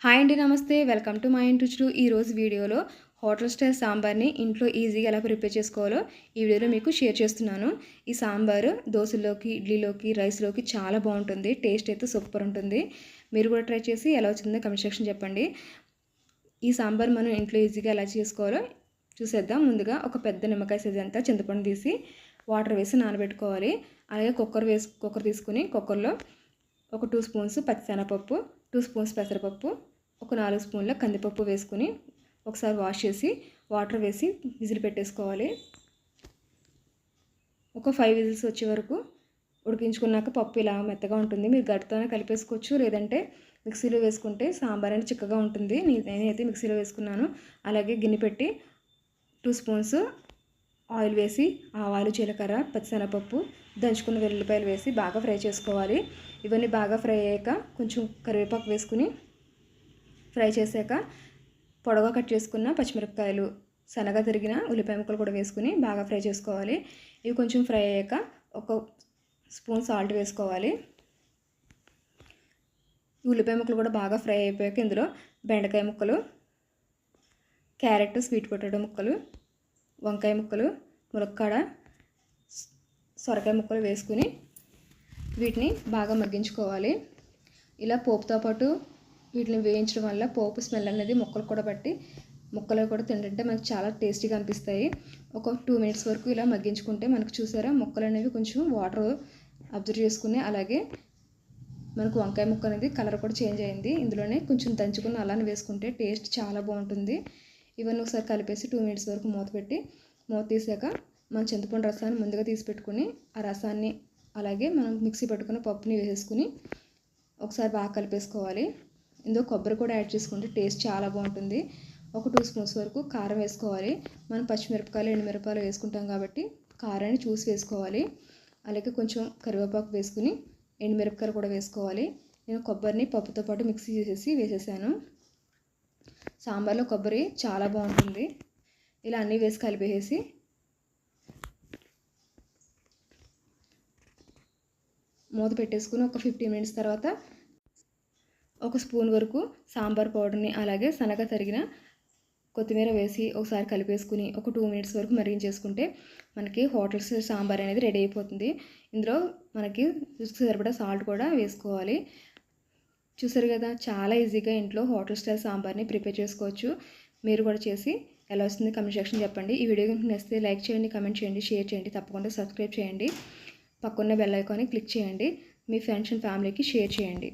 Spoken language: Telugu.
హాయ్ అండి, నమస్తే. వెల్కమ్ టు మై ఇంటి రుచులు. ఈరోజు వీడియోలో హోటల్ స్టైల్ సాంబార్ని ఇంట్లో ఈజీగా ఎలా ప్రిపేర్ చేసుకోవాలో ఈ వీడియోలో మీకు షేర్ చేస్తున్నాను. ఈ సాంబారు దోశలోకి, ఇడ్లీలోకి, రైస్లోకి చాలా బాగుంటుంది. టేస్ట్ అయితే సూపర్ ఉంటుంది. మీరు కూడా ట్రై చేసి ఎలా వచ్చిందో కమెంట్ సెక్షన్ చెప్పండి. ఈ సాంబార్ మనం ఇంట్లో ఈజీగా ఎలా చేసుకోవాలో చూసేద్దాం. ముందుగా ఒక పెద్ద నిమ్మకాయ సైజ్ అంతా చింతపండు తీసి వాటర్ వేసి నానబెట్టుకోవాలి. అలాగే కుక్కర్ తీసుకుని కుక్కర్లో ఒక 2 స్పూన్స్ పచ్చిశనగపప్పు, 2 స్పూన్స్ పెసరపప్పు, ఒక 4 స్పూన్ల కందిపప్పు వేసుకుని ఒకసారి వాష్ చేసి వాటర్ వేసి విజిల్ పెట్టేసుకోవాలి. ఒక 5 విజిల్స్ వచ్చే వరకు ఉడికించుకున్నాక పప్పు ఇలా మెత్తగా ఉంటుంది. మీరు గరిటెతోనే కలిపేసుకోవచ్చు, లేదంటే మిక్సీలో వేసుకుంటే సాంబార్ అనేది చిక్కగా ఉంటుంది. నేనైతే మిక్సీలో వేసుకున్నాను. అలాగే గిన్నె పెట్టి 2 స్పూన్స్ ఆయిల్ వేసి ఆవాలు, జీలకర్ర, పచ్చిశనగపప్పు, దంచుకున్న వెల్లుల్లిపాయలు వేసి బాగా ఫ్రై చేసుకోవాలి. ఇవన్నీ బాగా ఫ్రై అయ్యాక కొంచెం కరివేపాకు వేసుకుని ఫ్రై చేశాక పొడవుగా కట్ చేసుకున్న పచ్చిమిరపకాయలు, సన్నగా తరిగిన ఉల్లిపాయ ముక్కలు కూడా వేసుకుని బాగా ఫ్రై చేసుకోవాలి. ఇవి కొంచెం ఫ్రై అయ్యాక ఒక స్పూన్ సాల్ట్ వేసుకోవాలి. ఉల్లిపాయ ముక్కలు కూడా బాగా ఫ్రై అయిపోయాక ఇందులో బెండకాయ ముక్కలు, క్యారెట్, స్వీట్ పొటాటో ముక్కలు, వంకాయ ముక్కలు, ములక్కాడ, సొరకాయ ముక్కలు వేసుకుని వీటిని బాగా మగ్గించుకోవాలి. ఇలా పోపుతో పాటు వీటిని వేయించడం వల్ల పోపు స్మెల్ అనేది ముక్కలు కూడా పట్టి ముక్కలు కూడా తింటుంటే మనకు చాలా టేస్టీగా అనిపిస్తాయి. ఒక 2 మినిట్స్ వరకు ఇలా మగ్గించుకుంటే మనకు చూసారా ముక్కలు అనేవి కొంచెం వాటర్ అబ్జర్వ్ చేసుకుని, అలాగే మనకు వంకాయ ముక్క అనేది కలర్ కూడా చేంజ్ అయింది. ఇందులోనే కొంచెం దంచుకుని అలానే వేసుకుంటే టేస్ట్ చాలా బాగుంటుంది. ఇవన్నీ ఒకసారి కలిపేసి 2 మినిట్స్ వరకు మూత తీసాక మనం చింతపండు రసాన్ని ముందుగా తీసి పెట్టుకుని ఆ రసాన్ని అలాగే మనం మిక్సీ పట్టుకున్న పప్పుని వేసేసుకుని ఒకసారి బాగా కలిపేసుకోవాలి. ఇందులో కొబ్బరి కూడా యాడ్ చేసుకుంటే టేస్ట్ చాలా బాగుంటుంది. ఒక 2 స్పూన్స్ వరకు కారం వేసుకోవాలి. మనం పచ్చిమిరపకాయలు, ఎండుమిరపకాయలు వేసుకుంటాం కాబట్టి కారాన్ని చూసి వేసుకోవాలి. అలాగే కొంచెం కరివేపాకు వేసుకుని ఎండుమిరపకాయలు కూడా వేసుకోవాలి. నేను కొబ్బరిని పప్పుతో పాటు మిక్సీ చేసేసి వేసేసాను. సాంబార్లో కొబ్బరి చాలా బాగుంటుంది. ఇలా అన్నీ వేసి కలిపేసి మూత పెట్టేసుకుని ఒక 15 మినిట్స్ తర్వాత ఒక స్పూన్ వరకు సాంబార్ పౌడర్ని అలాగే సన్నగా తరిగిన కొత్తిమీర వేసి ఒకసారి కలిపేసుకుని ఒక 2 మినిట్స్ వరకు మరిగించేసుకుంటే మనకి హోటల్ స్టైల్ సాంబార్ అనేది రెడీ అయిపోతుంది. ఇందులో మనకి రుచికి సరిపడా సాల్ట్ కూడా వేసుకోవాలి. చూసారు కదా, చాలా ఈజీగా ఇంట్లో హోటల్ స్టైల్ సాంబార్ని ప్రిపేర్ చేసుకోవచ్చు. మీరు కూడా చేసి ఎలా వస్తుంది కమెంట్ సెక్షన్ చెప్పండి. ఈ వీడియో కనుక నచ్చితే లైక్ చేయండి, కమెంట్ చేయండి, షేర్ చేయండి, తప్పకుండా సబ్స్క్రైబ్ చేయండి. పక్కన్న బెల్ ఐకాన్ని క్లిక్ చేయండి. మీ ఫ్రెండ్స్ అండ్ ఫ్యామిలీకి షేర్ చేయండి.